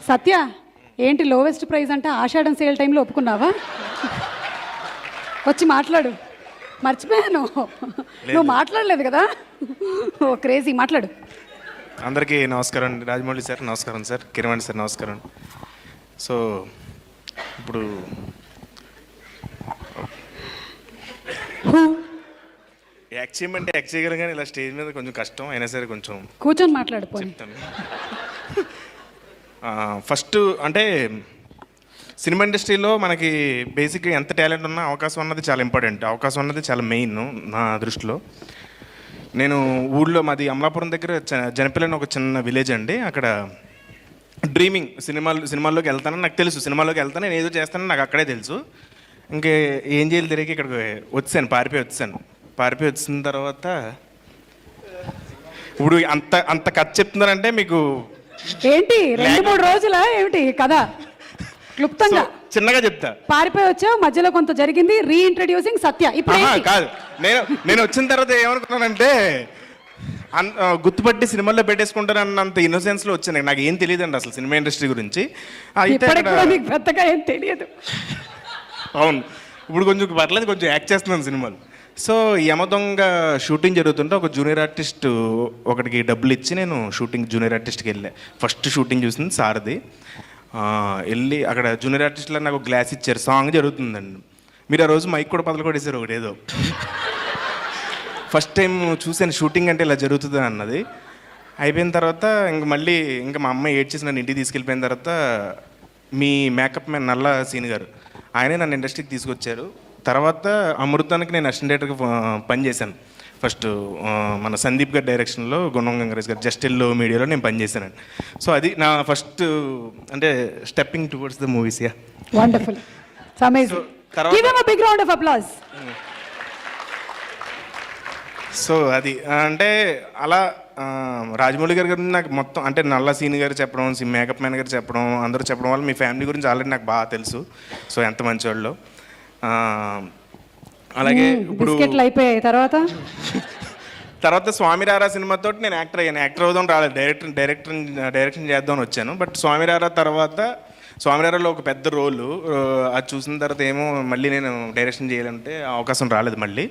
సత్య ఏంటి lowest price అంటే ఆషాఢం sale టైంలో ఒప్పుకున్నావా? వచ్చి మాట్లాడు. మర్చిపోయాను, నువ్వు మాట్లాడలేదు కదా. ఓ క్రేజీ, మాట్లాడు. అందరికీ నమస్కారం అండి. రాజమౌళి సార్ నమస్కారం, సార్ కిరవాణి సార్ నమస్కారం. సో ఇప్పుడు యాక్ట్ చేయగలం కానీ ఇలా స్టేజ్ మీద కొంచెం కష్టం అయినా సరే కొంచెం కూర్చొని మాట్లాడిపోయి చెప్తాను. ఫస్ట్ అంటే సినిమా ఇండస్ట్రీలో మనకి బేసిక్గా ఎంత టాలెంట్ ఉన్నా అవకాశం అన్నది చాలా ఇంపార్టెంట్. అవకాశం అన్నది చాలా మెయిన్ నా దృష్టిలో. నేను ఊళ్ళో మాది అమలాపురం దగ్గర జనపల్లి అని ఒక చిన్న విలేజ్ అండి. అక్కడ డ్రీమింగ్ సినిమాల్లోకి వెళ్తానని నాకు తెలుసు. సినిమాల్లోకి వెళ్తాను, నేను ఏదో చేస్తానని నాకు అక్కడే తెలుసు. ఇంకే ఏం చేయాలి తిరిగి ఇక్కడికి వచ్చాను, పారిపోయి వచ్చిన తర్వాత ఇప్పుడు అంత కథ చెప్తున్నారంటే మీకు ఏంటి 2-3 రోజులా ఏమిటి కదా? క్లుప్తంగా చిన్నగా చెప్తా. పారిపోయి వచ్చావు, మధ్యలో కొంత జరిగింది, రీఇంట్రడ్యూసింగ్ సత్య. ఇప్పుడు కాదు, నేను వచ్చిన తర్వాత ఏమనుకున్నానంటే గుర్తుపట్టి సినిమాల్లో పెట్టేసుకుంటానన్నంత ఇన్నోసెన్స్లో వచ్చాను. నాకు ఏం తెలియదండి అసలు సినిమా ఇండస్ట్రీ గురించి. పెద్దగా ఏం తెలియదు. అవును, ఇప్పుడు కొంచెం పర్లేదు, కొంచెం యాక్ట్ చేస్తున్నాను సినిమాలు. సో యమదొంగ షూటింగ్ జరుగుతుంటే ఒక జూనియర్ ఆర్టిస్ట్ ఒకటికి డబ్బులు ఇచ్చి నేను జూనియర్ ఆర్టిస్ట్కి వెళ్ళా. ఫస్ట్ షూటింగ్ చూసింది సార్ది. వెళ్ళి అక్కడ జూనియర్ ఆర్టిస్ట్లో నాకు గ్లాస్ ఇచ్చారు, సాంగ్ జరుగుతుందండి. మీరు ఆ రోజు మైక్ కూడా పదలకొట్టేశారు ఒకటి ఏదో. ఫస్ట్ టైం చూసాను షూటింగ్ అంటే ఇలా జరుగుతుంది అన్నది. అయిపోయిన తర్వాత ఇంకా మా అమ్మాయి ఏడ్చేసి నన్ను ఇంటికి తీసుకెళ్ళిపోయిన తర్వాత మీ మేకప్ మ్యాన్ నల్ల సీన్ గారు ఆయనే నన్ను ఇండస్ట్రీకి తీసుకొచ్చారు. తర్వాత అమృతానికి నేను అసిస్టెంట్ డైరెక్టర్గా పనిచేశాను. ఫస్ట్ మన సందీప్ గారి డైరెక్షన్లో గుణం గంగరాజ్ గారు జస్ట్ ఎల్లో మీడియాలో నేను పనిచేశానండి. సో అది నా ఫస్ట్ అంటే stepping towards the movies. Yeah, wonderful, amazing. Give him a big round of applause. So అది అంటే అలా రాజమౌళి గారి నాకు మొత్తం అంటే నల్ల సీన్ గారు చెప్పడం, మేకప్ మ్యాన్ గారు చెప్పడం, అందరూ చెప్పడం వల్ల మీ ఫ్యామిలీ గురించి ఆల్రెడీ నాకు బాగా తెలుసు. సో ఎంత మంచివాళ్ళు. అలాగే ఇప్పుడు అయిపోయాయి. తర్వాత స్వామిరారా సినిమాతో నేను యాక్టర్ అయ్యాను. యాక్టర్ అవుదాం రాలేదు, డైరెక్షన్ చేద్దామని వచ్చాను. బట్ స్వామిరారా తర్వాత స్వామిరారాలో ఒక పెద్ద రోలు అది చూసిన తర్వాత ఏమో మళ్ళీ నేను డైరెక్షన్ చేయాలంటే అవకాశం రాలేదు మళ్ళీ.